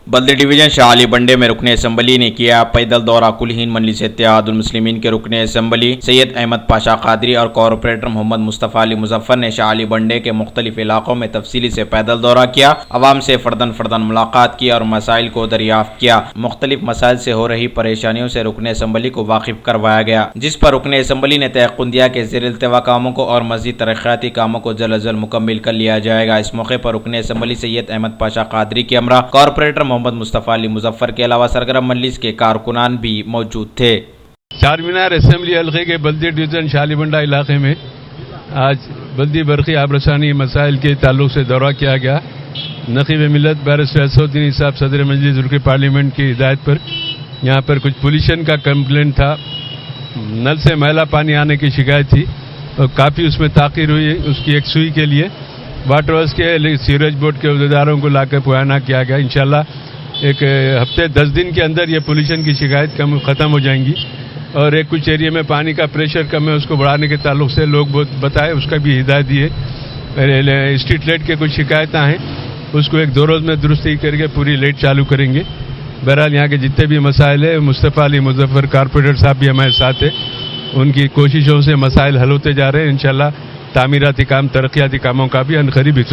बल्दी division Shah Ali बंडे में रुकने असम्बली ने किया पैदल दौरा। कुल हिंद मजलिस इत्तेहादुल मुस्लिमीन के रुकने असम्बली सैयद अहमद पाशा कादरी और कॉरपोरेटर मोहम्मद मुस्तफ़ा अली मुजफ्फर ने शाह अली बंडे के मुख्तलिफ इलाकों में तफसीली से पैदल दौरा किया, अवाम से फर्दन फर्दन मुलाकात की और मसाइल को दरियाफ्त किया। मुख्तलिफ मसाइल से हो रही परेशानियों से रुकने असम्बली को वाकिफ करवाया गया, जिस पर रुकने असम्बली ने तयक़ुन दिया कि ज़ेर इल्तिवा कामों को और मज़ीद तरक्याती कामों को जल्द अज जल्द मुकम्मिल कर लिया जाएगा। इस मौके पर रुकने असम्बली सैयद अहमद पाशा कादरी के हमरा कॉरपोरेटर मोहम्मद मुस्तफ़ा अली मुजफ्फर के अलावा सरगर्म मजलिस के कारकुनान भी मौजूद थे। चारमीनार असेंबली हल्के के बल्दी डिवीजन शाह अली बंडा इलाके में आज बल्दी बरक़ी आबरसानी मसाइल के ताल्लुक से दौरा किया गया। नक़ीब मिल्लत बैरिस्टर असदुद्दीन साहब सदर मजलिस रुकन पार्लियामेंट की हिदायत पर यहाँ पर कुछ पोल्यूशन का कंप्लेंट था, नल से मैला पानी आने की शिकायत थी और काफ़ी उसमें ताख़ीर हुई। उसकी एक सुई के लिए वाटर वर्क्स के सीवरेज बोर्ड के अहदेदारों को लाकर मुआयना किया गया। इंशाल्लाह एक हफ्ते 10 दिन के अंदर ये पोल्यूशन की शिकायत ख़त्म हो जाएंगी। और एक कुछ एरिया में पानी का प्रेशर कम है, उसको बढ़ाने के ताल्लुक से लोग बहुत बताए, उसका भी हिदायत दी है। स्ट्रीट लाइट के कुछ शिकायतें हैं, उसको एक 2 रोज़ में दुरुस्ती करके पूरी लाइट चालू करेंगे। बहरहाल यहाँ के जितने भी मसाइल है, मुस्तफ़ा अली मुजफ्फर कारपोरेटर साहब भी हमारे साथ है, उनकी कोशिशों से मसाइल हल होते जा रहे हैं। इंशाल्लाह तामीराती काम तरक्याती कामों का भी अनकरीब